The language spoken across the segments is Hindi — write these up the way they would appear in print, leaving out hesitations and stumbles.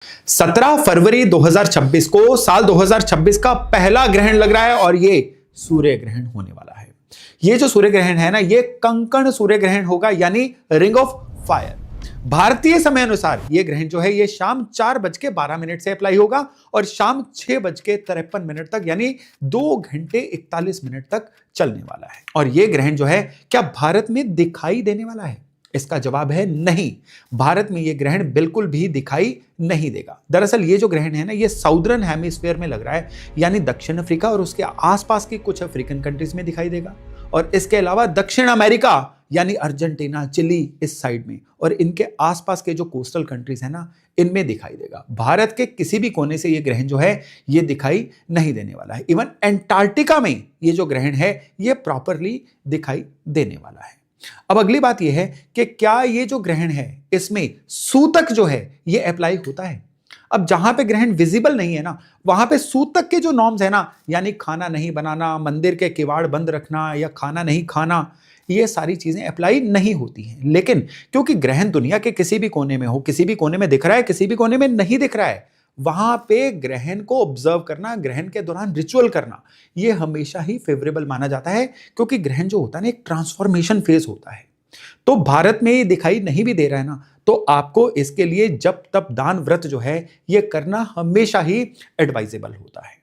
17 फरवरी 2026 को साल 2026 का पहला ग्रहण लग रहा है और ये सूर्य ग्रहण होने वाला है। ये जो सूर्य ग्रहण है ना, ये कंकण सूर्य ग्रहण होगा, यानी रिंग ऑफ फायर। भारतीय समय अनुसार ये ग्रहण जो है ये शाम 4:12 से अप्लाई होगा और शाम 6:53 तक, यानी 2 घंटे 41 मिनट तक चलने वाला है। और ये ग्रहण जो है क्या भारत में दिखाई देने वाला है? इसका जवाब है नहीं। भारत में यह ग्रहण बिल्कुल भी दिखाई नहीं देगा। दरअसल ये जो ग्रहण है ना, ये साउदर्न हेमिस्फीयर में लग रहा है, यानी दक्षिण अफ्रीका और उसके आसपास के कुछ अफ्रीकन कंट्रीज में दिखाई देगा, और इसके अलावा दक्षिण अमेरिका यानी अर्जेंटीना, चिली इस साइड में और इनके आसपास के जो कोस्टल कंट्रीज है ना, इनमें दिखाई देगा। भारत के किसी भी कोने से ये ग्रहण जो है ये दिखाई नहीं देने वाला है। इवन एंटार्क्टिका में ये जो ग्रहण है ये प्रॉपरली दिखाई देने वाला है। अब अगली बात यह है कि क्या ये जो ग्रहण है इसमें सूतक जो है ये अप्लाई होता है? अब जहां पे ग्रहण विजिबल नहीं है ना, वहां पे सूतक के जो नॉर्म्स है ना, यानी खाना नहीं बनाना, मंदिर के किवाड़ बंद रखना या खाना नहीं खाना, ये सारी चीजें अप्लाई नहीं होती हैं। लेकिन क्योंकि ग्रहण दुनिया के किसी भी कोने में हो, किसी भी कोने में दिख रहा है, किसी भी कोने में नहीं दिख रहा है, वहां पे ग्रहण को ऑब्जर्व करना, ग्रहण के दौरान रिचुअल करना, ये हमेशा ही फेवरेबल माना जाता है, क्योंकि ग्रहण जो होता है ना एक ट्रांसफॉर्मेशन फेज होता है। तो भारत में ये दिखाई नहीं भी दे रहा है ना, तो आपको इसके लिए जप तप दान व्रत जो है ये करना हमेशा ही एडवाइजेबल होता है।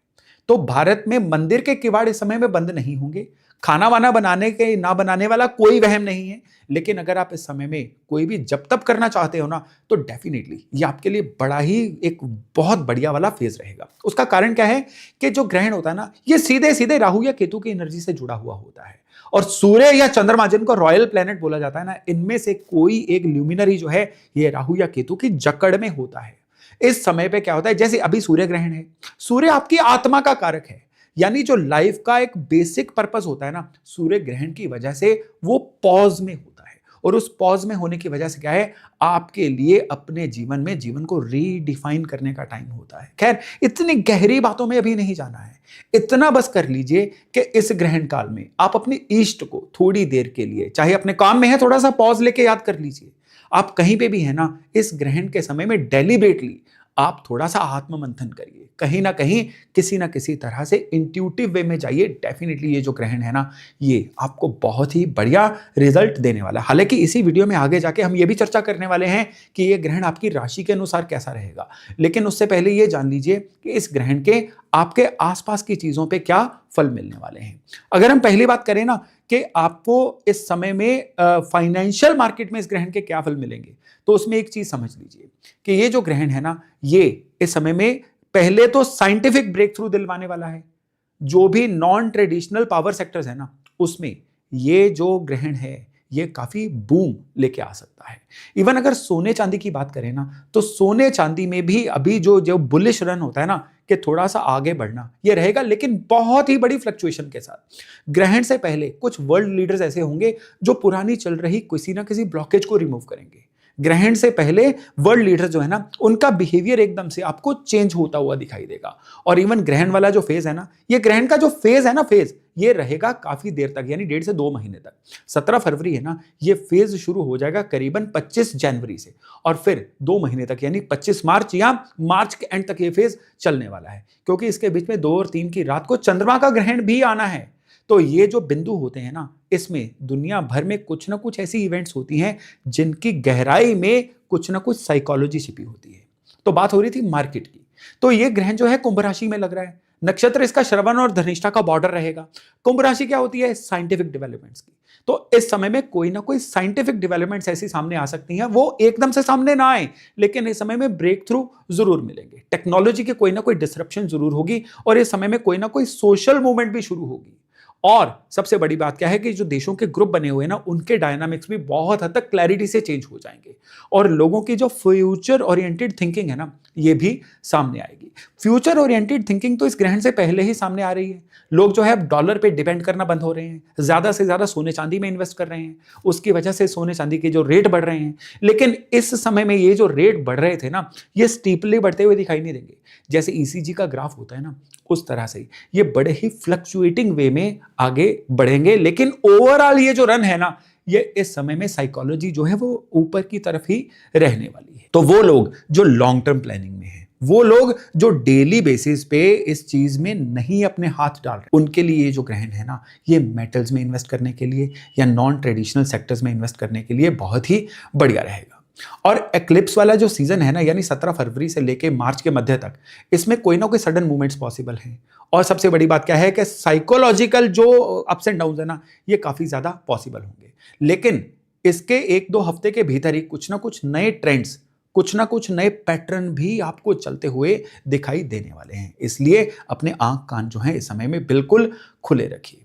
तो भारत में मंदिर के किवाड़ इस समय में बंद नहीं होंगे, खाना वाना बनाने के ना बनाने वाला कोई वहम नहीं है। लेकिन अगर आप इस समय में कोई भी जप तप करना चाहते हो ना, तो डेफिनेटली ये आपके लिए बड़ा ही एक बहुत बढ़िया वाला फेज रहेगा। उसका कारण क्या है कि जो ग्रहण होता है ना, ये सीधे सीधे राहु या केतु की एनर्जी से जुड़ा हुआ होता है, और सूर्य या चंद्रमा जिनको रॉयल प्लेनेट बोला जाता है ना, इनमें से कोई एक ल्यूमिनरी जो है ये राहु या केतु की जकड़ में होता है। इस समय पे क्या होता है, जैसे अभी सूर्य ग्रहण है, सूर्य आपकी आत्मा का कारक है, यानी जो लाइफ का एक बेसिक पर्पस होता है ना, सूर्य ग्रहण की वजह से वो पॉज में होता है, और उस पॉज में होने की वजह से क्या है, आपके लिए अपने जीवन में जीवन को रीडिफाइन करने का टाइम होता है। खैर, इतनी गहरी बातों में अभी नहीं जाना है, इतना बस कर लीजिए कि इस ग्रहण काल में आप अपने इष्ट को थोड़ी देर के लिए, चाहे अपने काम में है, थोड़ा सा पॉज लेके याद कर लीजिए। आप कहीं पे भी है ना, इस ग्रहण के समय में डेलिबरेटली आप थोड़ा सा आत्म मंथन करिए, कहीं ना कहीं किसी ना किसी तरह से इंट्यूटिव वे में जाइए। डेफिनेटली ये जो ग्रहण है ना, ये आपको बहुत ही बढ़िया रिजल्ट देने वाला है। हालांकि इसी वीडियो में आगे जाके हम ये भी चर्चा करने वाले हैं कि ये ग्रहण आपकी राशि के अनुसार कैसा रहेगा, लेकिन उससे पहले ये जान लीजिए कि इस ग्रहण के आपके आसपास की चीजों पे क्या फल मिलने वाले हैं। अगर हम पहली बात करें ना कि आपको इस समय में फाइनेंशियल मार्केट में इस ग्रहण के क्या फल मिलेंगे, तो उसमें एक चीज समझ लीजिए कि ये जो ग्रहण है ना, ये इस समय में पहले तो साइंटिफिक ब्रेक थ्रू दिलवाने वाला है। जो भी नॉन ट्रेडिशनल पावर सेक्टर्स है ना, उसमें ये जो ग्रहण है ये काफी बूम लेके आ सकता है। इवन अगर सोने चांदी की बात करें ना, तो सोने चांदी में भी अभी जो जो बुलिश रन होता है ना, कि थोड़ा सा आगे बढ़ना ये रहेगा, लेकिन बहुत ही बड़ी फ्लक्चुएशन के साथ। ग्रहण से पहले कुछ वर्ल्ड लीडर्स ऐसे होंगे जो पुरानी चल रही किसी ना किसी ब्लॉकेज को रिमूव करेंगे। ग्रहण से पहले वर्ल्ड लीडर जो है ना, उनका बिहेवियर एकदम से आपको चेंज होता हुआ दिखाई देगा। और इवन ग्रहण वाला जो फेज है ना, ये ग्रहण का जो फेज है ना, फेज ये रहेगा काफी देर तक, यानी 1.5 से 2 महीने तक। 17 फरवरी है ना, ये फेज शुरू हो जाएगा करीबन 25 जनवरी से, और फिर 2 महीने तक यानी 25 मार्च या मार्च के एंड तक ये फेज चलने वाला है, क्योंकि इसके बीच में 2 और 3 की रात को चंद्रमा का ग्रहण भी आना है। तो ये जो बिंदु होते हैं ना, इसमें दुनिया भर में कुछ ना कुछ ऐसी इवेंट्स होती हैं जिनकी गहराई में कुछ ना कुछ साइकोलॉजी छिपी होती है। तो बात हो रही थी मार्केट की, तो ये ग्रहण जो है कुंभ राशि में लग रहा है, नक्षत्र इसका श्रवण और धनिष्ठा का बॉर्डर रहेगा। कुंभ राशि क्या होती है, साइंटिफिक डेवलपमेंट्स की। तो इस समय में कोई ना कोई साइंटिफिक डेवलपमेंट्स ऐसी सामने आ सकती हैं, वो एकदम से सामने ना आए, लेकिन इस समय में ब्रेक थ्रू जरूर मिलेंगे। टेक्नोलॉजी की कोई ना कोई डिसरप्शन जरूर होगी, और इस समय में कोई ना कोई सोशल मूवमेंट भी शुरू होगी। और सबसे बड़ी बात क्या है कि जो देशों के ग्रुप बने हुए हैं ना, उनके डायनामिक्स भी बहुत हद तक क्लैरिटी से चेंज हो जाएंगे, और लोगों की जो फ्यूचर ओरिएंटेड थिंकिंग है ना, ये भी सामने आएगी। फ्यूचर ओरिएंटेड थिंकिंग तो इस ग्रहण से पहले ही सामने आ रही है। लोग जो है अब डॉलर पे डिपेंड करना बंद हो रहे हैं, ज्यादा से ज्यादा सोने चांदी में इन्वेस्ट कर रहे हैं, उसकी वजह से सोने चांदी के जो रेट बढ़ रहे हैं। लेकिन इस समय में ये जो रेट बढ़ रहे थे ना, ये स्टीपली बढ़ते हुए दिखाई नहीं देंगे। जैसे ईसीजी का ग्राफ होता है ना, उस तरह से ये बड़े ही फ्लक्चुएटिंग वे में आगे बढ़ेंगे। लेकिन ओवरऑल ये जो रन है ना, ये इस समय में साइकोलॉजी जो है वो ऊपर की तरफ ही रहने वाली है। तो वो लोग जो लॉन्ग टर्म प्लानिंग में है, वो लोग जो डेली बेसिस पे इस चीज में नहीं अपने हाथ डाल रहे, उनके लिए ये जो ग्रहण है ना, ये मेटल्स में इन्वेस्ट करने के लिए या नॉन ट्रेडिशनल सेक्टर्स में इन्वेस्ट करने के लिए बहुत ही बढ़िया रहेगा। और एक्लिप्स वाला जो सीजन है ना, यानी 17 फरवरी से लेके मार्च के मध्य तक, इसमें कोई ना कोई सडन मूवमेंट्स पॉसिबल हैं। और सबसे बड़ी बात क्या है कि साइकोलॉजिकल जो अप्स एंड डाउन्स है ना, ये काफी ज्यादा पॉसिबल होंगे। लेकिन इसके 1-2 हफ्ते के भीतर ही कुछ ना कुछ नए ट्रेंड्स, कुछ ना कुछ नए पैटर्न भी आपको चलते हुए दिखाई देने वाले हैं। इसलिए अपने आंख कान जो है इस समय में बिल्कुल खुले रखिए।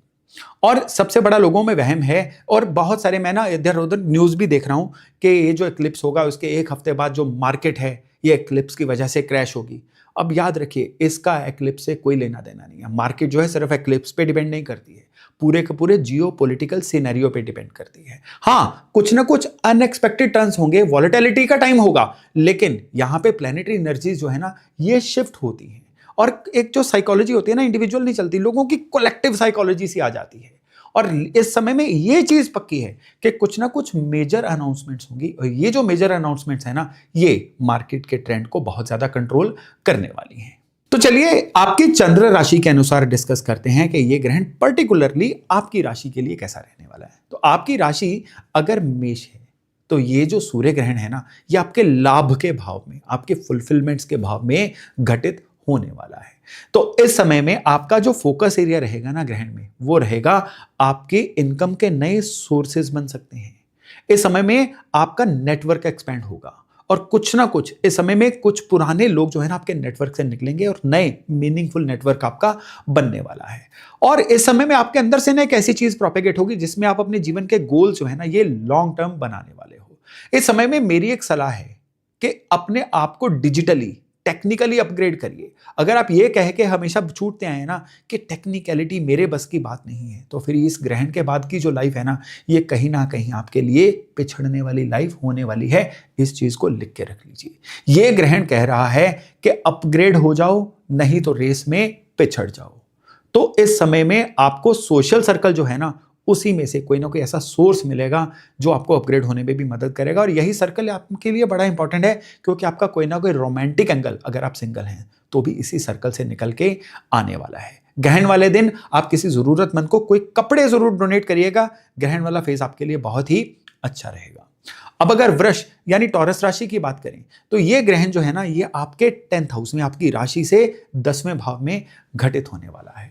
और सबसे बड़ा लोगों में वहम है, और बहुत सारे मैं ना इधर उधर न्यूज भी देख रहा हूं कि ये जो एक्लिप्स होगा उसके 1 हफ्ते बाद जो मार्केट है ये एक्लिप्स की वजह से क्रैश होगी। अब याद रखिए, इसका एक्लिप्स से कोई लेना देना नहीं है। मार्केट जो है सिर्फ एक्लिप्स पे डिपेंड नहीं करती है, पूरे के पूरे जियो पॉलिटिकल सिनेरियो पे डिपेंड करती है। हाँ, कुछ ना कुछ अनएक्सपेक्टेड टर्न्स होंगे, वॉलेटिलिटी का टाइम होगा, लेकिन यहां पे प्लैनेटरी एनर्जीज जो है ना ये शिफ्ट होती है। और एक जो साइकोलॉजी होती है ना, इंडिविजुअल नहीं चलती, लोगों की कलेक्टिव साइकोलॉजी सी आ जाती है। और इस समय में ये चीज पक्की है कि कुछ ना कुछ मेजर अनाउंसमेंट्स होंगी, और ये जो मेजर अनाउंसमेंट्स है ना, ये मार्केट के ट्रेंड को बहुत ज्यादा कंट्रोल करने वाली हैं। तो चलिए आपकी चंद्र राशि के अनुसार डिस्कस करते हैं कि ये ग्रहण पर्टिकुलरली आपकी राशि के लिए कैसा रहने वाला है। तो आपकी राशि अगर मेष है, तो ये जो सूर्य ग्रहण है ना, ये आपके लाभ के भाव में, आपके फुलफिलमेंट्स के भाव में घटित होने वाला है। तो इस समय में आपका जो फोकस एरिया रहेगा ना ग्रहण में, वो रहेगा आपके इनकम के नए सोर्सेज बन सकते हैं। इस समय में आपका नेटवर्क एक्सपेंड होगा, और कुछ ना कुछ इस समय में कुछ पुराने लोग जो है ना आपके नेटवर्क से निकलेंगे, और नए मीनिंगफुल नेटवर्क आपका बनने वाला है। और इस समय में आपके अंदर से ना एक ऐसी चीज प्रोपेगेट होगी जिसमें आप अपने जीवन के गोल जो है ना ये लॉन्ग टर्म बनाने वाले हो। इस समय में मेरी एक सलाह है कि अपने आप को डिजिटली टेक्निकली अपग्रेड करिए। अगर आप ये कह के हमेशा छूटते आए ना कि टेक्निकलिटी मेरे बस की बात नहीं है, तो फिर इस ग्रहण के बाद की जो लाइफ है ना, ये कहीं ना कहीं आपके लिए पिछड़ने वाली लाइफ होने वाली है। इस चीज को लिख के रख लीजिए। ये ग्रहण कह रहा है कि अपग्रेड हो जाओ, नहीं तो रेस में पिछड़ जाओ। तो इस समय में आपको सोशल सर्कल जो है ना, उसी में से कोई ना कोई ऐसा सोर्स मिलेगा जो आपको अपग्रेड होने में भी मदद करेगा। और यही सर्कल आपके लिए बड़ा इंपॉर्टेंट है, क्योंकि आपका कोई ना कोई रोमांटिक एंगल, अगर आप सिंगल हैं तो भी इसी सर्कल से निकल के आने वाला है। ग्रहण वाले दिन आप किसी जरूरतमंद को कोई कपड़े जरूर डोनेट करिएगा। ग्रहण वाला फेज आपके लिए बहुत ही अच्छा रहेगा। अब अगर वृष यानी टॉरस राशि की बात करें, तो ये ग्रहण जो है ना, ये आपके 10th हाउस में, आपकी राशि से 10वें भाव में घटित होने वाला है।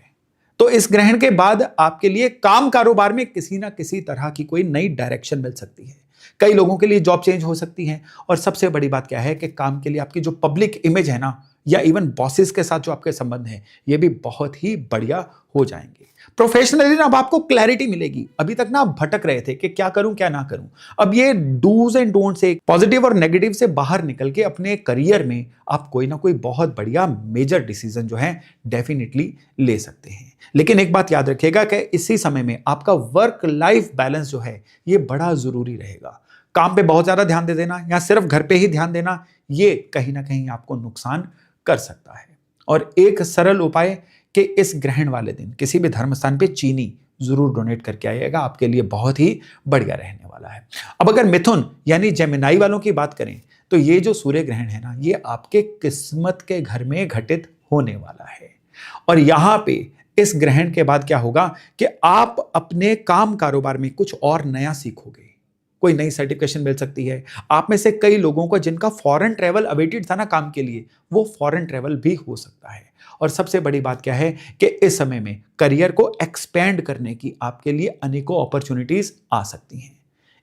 तो इस ग्रहण के बाद आपके लिए काम कारोबार में किसी ना किसी तरह की कोई नई डायरेक्शन मिल सकती है। कई लोगों के लिए जॉब चेंज हो सकती है। और सबसे बड़ी बात क्या है कि काम के लिए आपकी जो पब्लिक इमेज है ना, या इवन बॉसेस के साथ जो आपके संबंध हैं, ये भी बहुत ही बढ़िया हो जाएंगे। प्रोफेशनली ना अब आपको क्लैरिटी मिलेगी। अभी तक ना आप भटक रहे थे कि क्या करूं क्या ना करूं। अब ये डूज एंड डोंट से, पॉजिटिव और नेगेटिव से बाहर निकल के अपने करियर में आप कोई ना कोई बहुत बढ़िया मेजर डिसीजन जो है डेफिनेटली ले सकते हैं। लेकिन एक बात याद रखिएगा कि इसी समय में आपका वर्क लाइफ बैलेंस जो है ये बड़ा जरूरी रहेगा। काम पे बहुत ज्यादा ध्यान दे देना या सिर्फ घर पे ही ध्यान देना, ये कहीं ना कहीं आपको नुकसान कर सकता है। और एक सरल उपाय कि इस ग्रहण वाले दिन किसी भी धर्म स्थान पे चीनी जरूर डोनेट करके आइएगा, आपके लिए बहुत ही बढ़िया रहने वाला है। अब अगर मिथुन यानी जेमिनाई वालों की बात करें, तो ये जो सूर्य ग्रहण है ना, ये आपके किस्मत के घर में घटित होने वाला है। और यहां पे इस ग्रहण के बाद क्या होगा कि आप अपने काम कारोबार में कुछ और नया सीखोगे। कोई नई सर्टिफिकेशन मिल सकती है। आप में से कई लोगों को जिनका फॉरेन ट्रैवल अवेटेड था ना काम के लिए, वो फॉरेन ट्रैवल भी हो सकता है। और सबसे बड़ी बात क्या है कि इस समय में करियर को एक्सपेंड करने की आपके लिए अनेकों अपॉर्चुनिटीज आ सकती हैं।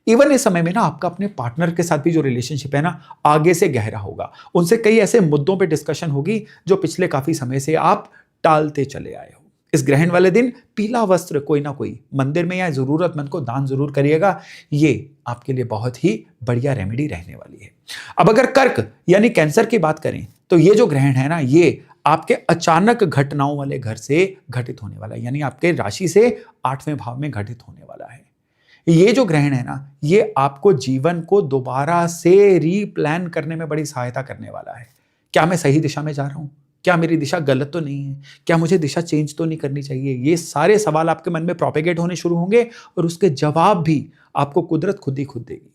इवन इस समय में ना आपका अपने पार्टनर के साथ भी जो रिलेशनशिप है ना, आगे से गहरा होगा। उनसे कई ऐसे मुद्दों पे डिस्कशन होगी जो पिछले काफी समय से आप टालते चले आए हो। इस ग्रहण वाले दिन पीला वस्त्र कोई ना कोई मंदिर में या जरूरतमंद को दान जरूर करिएगा। ये आपके लिए बहुत ही बढ़िया रेमेडी रहने वाली है। अब अगर कर्क यानी कैंसर की बात करें, तो ये जो ग्रहण है ना, ये आपके अचानक घटनाओं वाले घर से घटित होने वाला है, यानी आपके राशि से 8वें भाव में घटित होने वाला है। ये जो ग्रहण है ना, ये आपको जीवन को दोबारा से रीप्लान करने में बड़ी सहायता करने वाला है। क्या मैं सही दिशा में जा रहा हूं? क्या मेरी दिशा गलत तो नहीं है? क्या मुझे दिशा चेंज तो नहीं करनी चाहिए? ये सारे सवाल आपके मन में प्रोपेगेट होने शुरू होंगे और उसके जवाब भी आपको कुदरत खुद ही खुद देगी।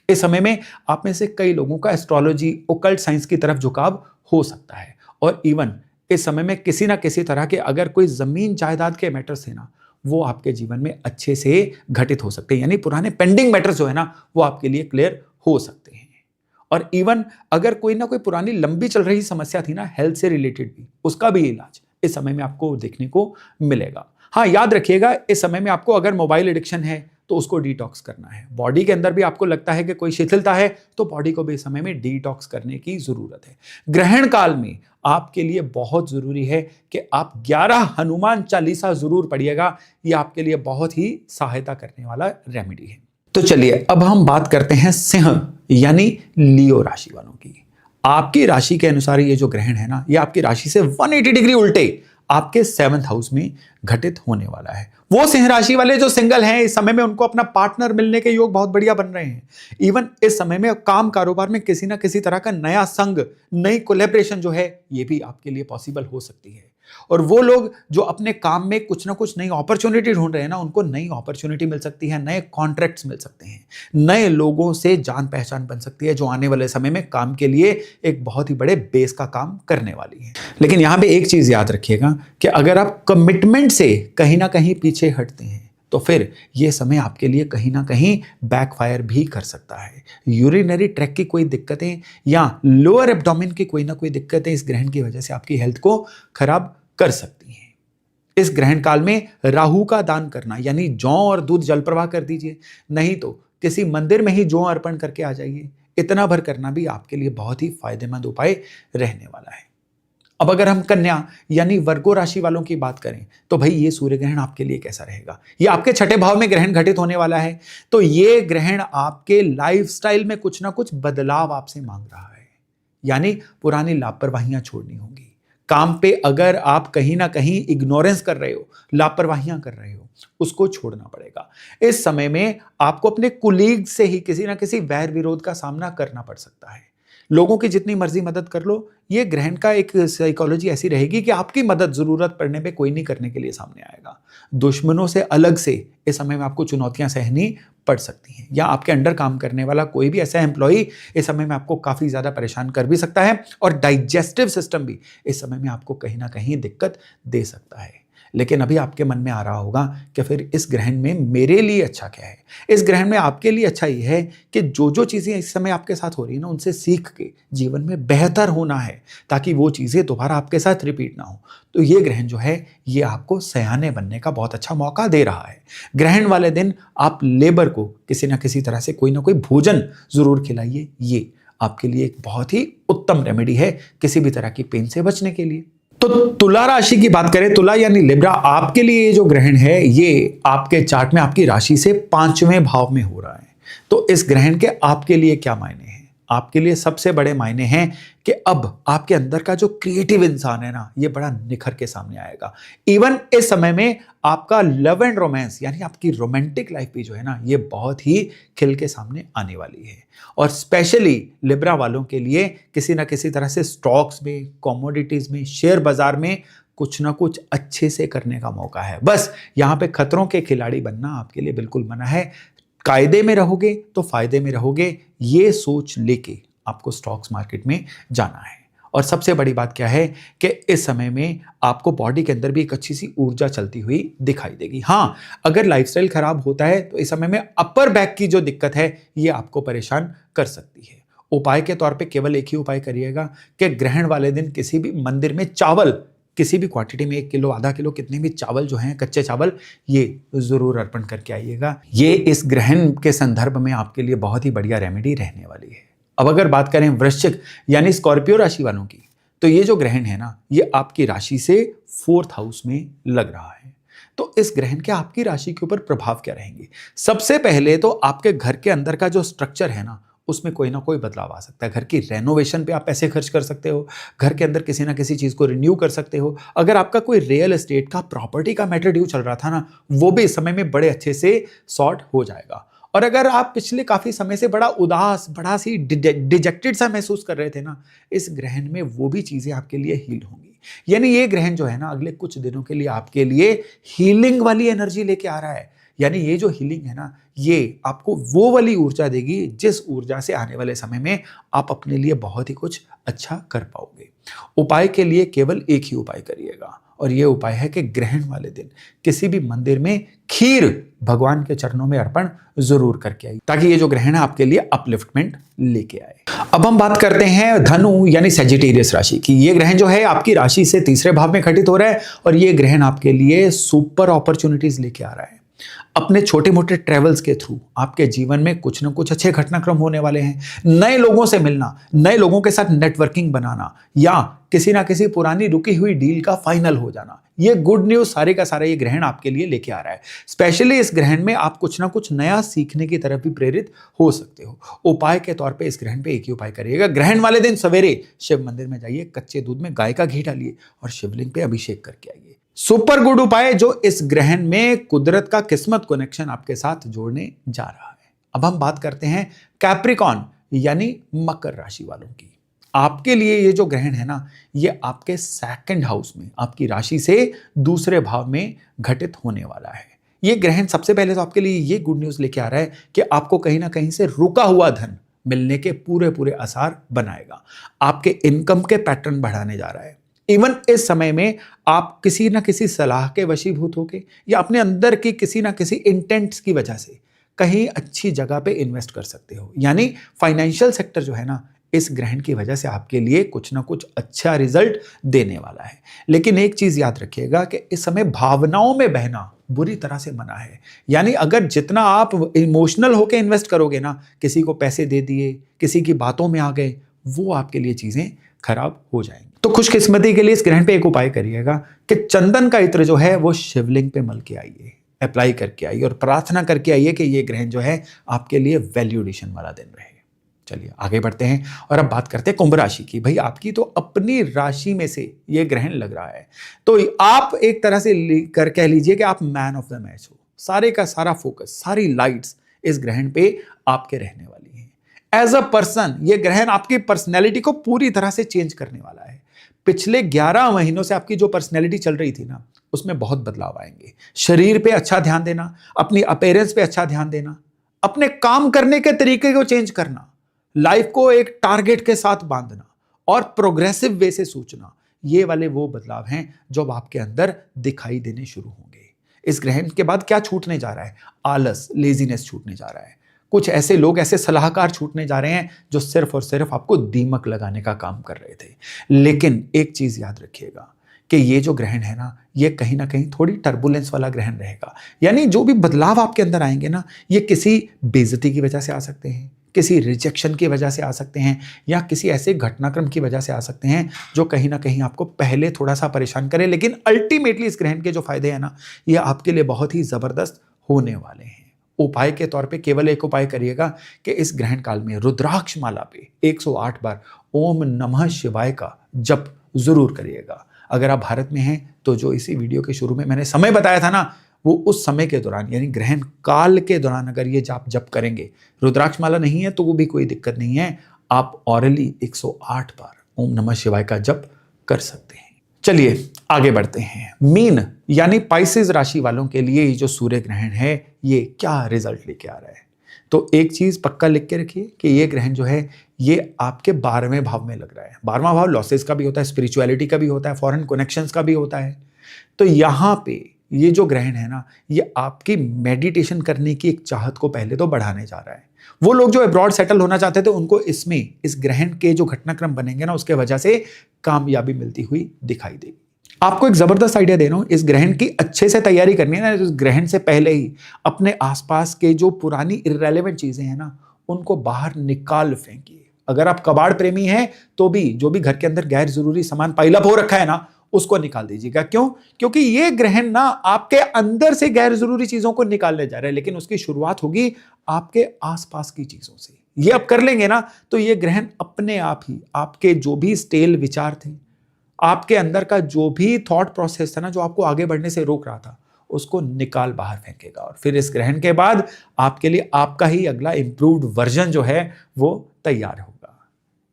इस समय में आप में से कई लोगों का एस्ट्रोलॉजी, ओकल्ट साइंस की तरफ झुकाव हो सकता है और इवन इस समय में किसी ना किसी तरह के अगर कोई जमीन जायदाद के मैटर्स है ना, वो आपके जीवन में अच्छे से घटित हो सकते हैं। यानी पुराने पेंडिंग मैटर्स जो है ना, वो आपके लिए क्लियर हो सकते हैं। और इवन अगर कोई ना कोई पुरानी लंबी चल रही समस्या थी ना, हेल्थ से रिलेटेड भी, उसका भी इलाज इस समय में आपको देखने को मिलेगा। हाँ, याद रखिएगा, इस समय में आपको अगर मोबाइल एडिक्शन है तो उसको डिटॉक्स करना है। बॉडी के अंदर भी आपको लगता है कि कोई शिथिलता है तो बॉडी को भी इस समय में डिटॉक्स करने की जरूरत है। ग्रहण काल में आपके लिए बहुत जरूरी है कि आप 11 हनुमान चालीसा जरूर पढ़िएगा। ये आपके लिए बहुत ही सहायता करने वाला रेमेडी है। तो चलिए अब हम बात करते हैं सिंह यानी लियो राशि वालों की। आपकी राशि के अनुसार ये जो ग्रहण है ना, ये आपकी राशि से 180 डिग्री उल्टे आपके 7th हाउस में घटित होने वाला है। वो सिंह राशि वाले जो सिंगल हैं, इस समय में उनको अपना पार्टनर मिलने के योग बहुत बढ़िया बन रहे हैं। इवन इस समय में काम कारोबार में किसी ना किसी तरह का नया संग, नई कोलैबोरेशन जो है, ये भी आपके लिए पॉसिबल हो सकती है। और वो लोग जो अपने काम में कुछ ना कुछ नई अपॉर्चुनिटी ढूंढ रहे हैं ना, उनको नई अपॉर्चुनिटी मिल सकती है, नए कॉन्ट्रैक्ट्स मिल सकते हैं, नए लोगों से जान पहचान बन सकती है, जो आने वाले समय में काम के लिए एक बहुत ही बड़े बेस का काम करने वाली है। लेकिन यहां पे एक चीज याद रखिएगा कि अगर आप कमिटमेंट से कहीं ना कहीं पीछे हटते हैं तो फिर यह समय आपके लिए कहीं ना कहीं बैकफायर भी कर सकता है। यूरिनरी ट्रैक की कोई दिक्कतें या लोअर एब्डोमेन की कोई ना कोई दिक्कतें इस ग्रहण की वजह से आपकी हेल्थ को खराब कर सकती हैं। इस ग्रहण काल में राहु का दान करना, यानी जौ और दूध जल प्रवाह कर दीजिए, नहीं तो किसी मंदिर में ही जौ अर्पण करके आ जाइए। इतना भर करना भी आपके लिए बहुत ही फायदेमंद उपाय रहने वाला है। अब अगर हम कन्या यानी वर्गो राशि वालों की बात करें तो भाई ये सूर्य ग्रहण आपके लिए कैसा रहेगा? ये आपके 6ठे भाव में ग्रहण घटित होने वाला है। तो ये ग्रहण आपके लाइफस्टाइल में कुछ ना कुछ बदलाव आपसे मांग रहा है, यानी पुरानी लापरवाहियां छोड़नी होंगी। काम पे अगर आप कहीं ना कहीं इग्नोरेंस कर रहे हो, लापरवाहियां कर रहे हो, उसको छोड़ना पड़ेगा। इस समय में आपको अपने कुलीग से ही किसी ना किसी वैर विरोध का सामना करना पड़ सकता है। लोगों की जितनी मर्जी मदद कर लो, ये ग्रहण का एक साइकोलॉजी ऐसी रहेगी कि आपकी मदद जरूरत पड़ने पे कोई नहीं करने के लिए सामने आएगा। दुश्मनों से अलग से इस समय में आपको चुनौतियां सहनी पड़ सकती हैं, या आपके अंडर काम करने वाला कोई भी ऐसा एम्प्लॉई इस समय में आपको काफी ज्यादा परेशान कर भी सकता है, और डाइजेस्टिव सिस्टम भी इस समय में आपको कहीं ना कहीं दिक्कत दे सकता है। लेकिन अभी आपके मन में आ रहा होगा कि फिर इस ग्रहण में मेरे लिए अच्छा क्या है? इस ग्रहण में आपके लिए अच्छा ये है कि जो जो चीजें इस समय आपके साथ हो रही है ना, उनसे सीख के जीवन में बेहतर होना है, ताकि वो चीजें दोबारा आपके साथ रिपीट ना हो। तो ये ग्रहण जो है, ये आपको सयाने बनने का बहुत अच्छा मौका दे रहा है। ग्रहण वाले दिन आप लेबर को किसी ना किसी तरह से कोई ना कोई भोजन जरूर खिलाइए। ये आपके लिए एक बहुत ही उत्तम रेमेडी है किसी भी तरह की पेन से बचने के लिए। तो तुला राशि की बात करें, तुला यानी लिब्रा, आपके लिए ये जो ग्रहण है, ये आपके चार्ट में आपकी राशि से 5वें भाव में हो रहा है। तो इस ग्रहण के आपके लिए क्या मायने हैं? आपके लिए सबसे बड़े मायने हैं कि अब आपके अंदर का जो क्रिएटिव इंसान है ना, ये बड़ा निखर के सामने आएगा। इवन इस समय में आपका लव एंड रोमांस यानी आपकी रोमांटिक लाइफ भी जो है ना, ये बहुत ही खिल के सामने आने वाली है। और स्पेशली लिब्रा वालों के लिए किसी ना किसी तरह से स्टॉक्स में, कमोडिटीज में, शेयर बाजार में कुछ ना कुछ अच्छे से करने का मौका है। बस यहाँ पे खतरों के खिलाड़ी बनना आपके लिए बिल्कुल मना है। कायदे में रहोगे तो फायदे में रहोगे, ये सोच लेके आपको स्टॉक्स मार्केट में जाना है। और सबसे बड़ी बात क्या है कि इस समय में आपको बॉडी के अंदर भी एक अच्छी सी ऊर्जा चलती हुई दिखाई देगी। हाँ, अगर लाइफस्टाइल खराब होता है तो इस समय में अपर बैक की जो दिक्कत है, ये आपको परेशान कर सकती है। उपाय के तौर पे केवल एक ही उपाय करिएगा कि ग्रहण वाले दिन किसी भी मंदिर में चावल, किसी भी क्वांटिटी में 1 किलो, आधा किलो, कितने भी चावल जो हैं, कच्चे चावल, ये जरूर अर्पण करके आइएगा। ये इस ग्रहण के संदर्भ में आपके लिए बहुत ही बढ़िया रेमेडी रहने वाली है। अब अगर बात करें वृश्चिक यानी स्कॉर्पियो राशि वालों की, तो ये जो ग्रहण है ना, ये आपकी राशि से 4th हाउस में लग रहा है। तो इस ग्रहण के आपकी राशि के ऊपर प्रभाव क्या रहेंगे? सबसे पहले तो आपके घर के अंदर का जो स्ट्रक्चर है ना, उसमें कोई ना कोई बदलाव आ सकता है। घर की रेनोवेशन पे आप पैसे खर्च कर सकते हो, घर के अंदर किसी ना किसी चीज को रिन्यू कर सकते हो। अगर आपका कोई रियल एस्टेट का, प्रॉपर्टी का मैटर ड्यू चल रहा था ना, वो भी इस समय में बड़े अच्छे से सॉर्ट हो जाएगा। और अगर आप पिछले काफी समय से बड़ा उदास, बड़ा सी डिजेक्टेड सा महसूस कर रहे थे ना, इस ग्रहण में वो भी चीजें आपके लिए हील होंगी। यानी ये ग्रहण जो है ना अगले कुछ दिनों के लिए आपके लिए हीलिंग वाली एनर्जी लेके आ रहा है। यानी ये जो हीलिंग है ना, ये आपको वो वाली ऊर्जा देगी जिस ऊर्जा से आने वाले समय में आप अपने लिए बहुत ही कुछ अच्छा कर पाओगे। उपाय के लिए केवल एक ही उपाय करिएगा, और ये उपाय है कि ग्रहण वाले दिन किसी भी मंदिर में खीर भगवान के चरणों में अर्पण जरूर करके आइए, ताकि ये जो ग्रहण है आपके लिए अपलिफ्टमेंट लेके आए। अब हम बात करते हैं धनु यानी सेजिटेरियस राशि की। ये ग्रहण जो है आपकी राशि से तीसरे भाव में घटित हो रहा है, और ये ग्रहण आपके लिए सुपर अपॉर्चुनिटीज लेके आ रहा है। अपने छोटे मोटे ट्रेवल्स के थ्रू आपके जीवन में कुछ ना कुछ अच्छे घटनाक्रम होने वाले हैं। नए लोगों से मिलना, नए लोगों के साथ नेटवर्किंग बनाना, या किसी ना किसी पुरानी रुकी हुई डील का फाइनल हो जाना, ये गुड न्यूज सारे का सारा ये ग्रहण आपके लिए लेके आ रहा है। स्पेशली इस ग्रहण में आप कुछ ना कुछ नया सीखने की तरफ भी प्रेरित हो सकते हो। उपाय के तौर पे इस ग्रहण पे एक ही उपाय करिएगा। ग्रहण वाले दिन सवेरे शिव मंदिर में जाइए, कच्चे दूध में गाय का घी डालिए और शिवलिंग पे अभिषेक करके आइए। सुपर गुड उपाय जो इस ग्रहण में कुदरत का किस्मत कनेक्शन आपके साथ जोड़ने जा रहा है। अब हम बात करते हैं कैप्रिकॉन यानी मकर राशि वालों की। आपके लिए ये जो ग्रहण है ना, ये आपके सेकंड हाउस में आपकी राशि से दूसरे भाव में घटित होने वाला है। ये ग्रहण सबसे पहले तो आपके लिए ये गुड न्यूज लेके आ रहा है कि आपको कहीं ना कहीं से रुका हुआ धन मिलने के पूरे पूरे आसार बनाएगा। आपके इनकम के पैटर्न बढ़ाने जा रहा है। इवन इस समय में आप किसी ना किसी सलाह के वशीभूत होके या अपने अंदर की किसी ना किसी इंटेंट्स की वजह से कहीं अच्छी जगह पे इन्वेस्ट कर सकते हो। यानी फाइनेंशियल सेक्टर जो है ना, इस ग्रहण की वजह से आपके लिए कुछ ना कुछ अच्छा रिजल्ट देने वाला है। लेकिन एक चीज याद रखिएगा कि इस समय भावनाओं में बहना बुरी तरह से मना है। यानी अगर जितना आप इमोशनल होके इन्वेस्ट करोगे ना, किसी को पैसे दे दिए, किसी की बातों में आ गए, वो आपके लिए चीजें खराब हो जाएंगी। तो खुशकिस्मती के लिए इस ग्रहण पे एक उपाय करिएगा कि चंदन का इत्र जो है वो शिवलिंग पे मल के आइए, अप्लाई करके आइए और प्रार्थना करके आइए कि ये ग्रहण जो है आपके लिए वैल्यू एडिशन वाला दिन रहे। चलिए आगे बढ़ते हैं और अब बात करते हैं कुंभ राशि की। भाई आपकी तो अपनी राशि में से ये ग्रहण लग रहा है, तो आप एक तरह से कह लीजिए कि आप मैन ऑफ द मैच हो। सारे का सारा फोकस, सारी लाइट्स इस ग्रहण पे आपके रहने वाली हैं। एज अ पर्सन ये ग्रहण आपकी पर्सनैलिटी को पूरी तरह से चेंज करने वाला है। पिछले 11 महीनों से आपकी जो पर्सनैलिटी चल रही थी ना, उसमें बहुत बदलाव आएंगे। शरीर पे अच्छा ध्यान देना, अपनी अपीयरेंस पे अच्छा ध्यान देना, अपने काम करने के तरीके को चेंज करना, लाइफ को एक टारगेट के साथ बांधना और प्रोग्रेसिव वे से सोचना, ये वाले वो बदलाव हैं जो आपके अंदर दिखाई देने शुरू होंगे। इस ग्रहण के बाद क्या छूटने जा रहा है? आलस, लेजीनेस छूटने जा रहा है। कुछ ऐसे लोग, ऐसे सलाहकार छूटने जा रहे हैं जो सिर्फ और सिर्फ आपको दीमक लगाने का काम कर रहे थे। लेकिन एक चीज याद रखिएगा कि ये जो ग्रहण है ना, ये कहीं ना कहीं थोड़ी टर्बुलेंस वाला ग्रहण रहेगा। यानी जो भी बदलाव आपके अंदर आएंगे ना, ये किसी बेइज्जती की वजह से आ सकते हैं, किसी रिजेक्शन की वजह से आ सकते हैं, या किसी ऐसे घटनाक्रम की वजह से आ सकते हैं जो कहीं ना कहीं आपको पहले थोड़ा सा परेशान करे। लेकिन अल्टीमेटली इस ग्रहण के जो फायदे हैं ना, ये आपके लिए बहुत ही जबरदस्त होने वाले हैं। उपाय के तौर पे केवल एक उपाय करिएगा कि इस ग्रहण काल में रुद्राक्ष माला पे 108 बार ओम नमः शिवाय का जप जरूर करिएगा। अगर आप भारत में हैं तो जो इसी वीडियो के शुरू में मैंने समय बताया था ना, वो उस समय के दौरान यानी ग्रहण काल के दौरान अगर ये आप जप करेंगे, रुद्राक्ष माला नहीं है तो वो भी कोई दिक्कत नहीं है, आप ऑरली 108 बार ओम नमः शिवाय का जप कर सकते हैं। चलिए आगे बढ़ते हैं। मीन यानी पाइसेस राशि वालों के लिए ये जो सूर्य ग्रहण है, ये क्या रिजल्ट लेके आ रहा है? तो एक चीज पक्का लिख के रखिए कि ये ग्रहण जो है ये आपके 12वें भाव में लग रहा है। 12वां भाव लॉसेस का भी होता है, स्पिरिचुअलिटी का भी होता है, फॉरेन कनेक्शंस का भी होता है। तो यहाँ पे ये जो ग्रहण है ना, ये आपकी मेडिटेशन करने की एक चाहत को पहले तो बढ़ाने जा रहा है। वो लोग जो अब्रॉड सेटल होना चाहते थे, उनको इसमें इस ग्रहण के जो घटनाक्रम बनेंगे ना, उसके वजह से कामयाबी मिलती हुई दिखाई देगी। आपको एक जबरदस्त आइडिया दे रहा हूं, इस ग्रहण की अच्छे से तैयारी करनी है ना, इस ग्रहण से पहले ही अपने आसपास के जो पुरानी इररेलेवेंट चीजें हैं ना, उनको बाहर निकाल फेंकिए। अगर आप कबाड़ प्रेमी हैं तो भी जो भी घर के अंदर गैर जरूरी सामान पाइलअप हो रखा है ना, उसको निकाल दीजिएगा। क्यों? क्योंकि ये ग्रहण ना आपके अंदर से गैर जरूरी चीजों को निकालने जा रहा है, लेकिन उसकी शुरुआत होगी आपके आसपास की चीजों से। ये आप कर लेंगे ना, तो ये ग्रहण अपने आप ही आपके जो भी स्टेल विचार थे, आपके अंदर का जो भी थॉट प्रोसेस था ना, जो आपको आगे बढ़ने से रोक रहा था, उसको निकाल बाहर फेंकेगा। और फिर इस ग्रहण के बाद आपके लिए आपका ही अगला इंप्रूव्ड वर्जन जो है वो तैयार होगा।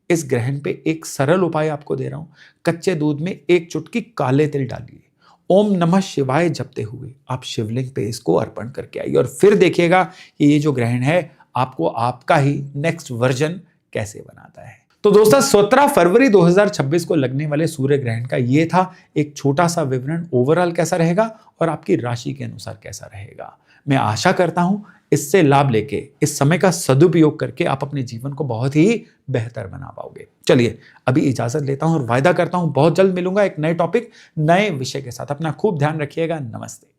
इस ग्रहण पे एक सरल उपाय आपको दे रहा हूं। कच्चे दूध में एक चुटकी काले तिल डालिए, ओम नमः शिवाय जपते हुए आप शिवलिंग पे इसको अर्पण करके आइए और फिर देखिएगा कि ये जो ग्रहण है आपको आपका ही नेक्स्ट वर्जन कैसे बनाता है। तो दोस्तों 17 फरवरी 2026 को लगने वाले सूर्य ग्रहण का ये था एक छोटा सा विवरण। ओवरऑल कैसा रहेगा और आपकी राशि के अनुसार कैसा रहेगा, मैं आशा करता हूं इससे लाभ लेके, इस समय का सदुपयोग करके आप अपने जीवन को बहुत ही बेहतर बना पाओगे। चलिए अभी इजाजत लेता हूं और वायदा करता हूं बहुत जल्द मिलूंगा एक नए टॉपिक, नए विषय के साथ। अपना खूब ध्यान रखिएगा। नमस्ते।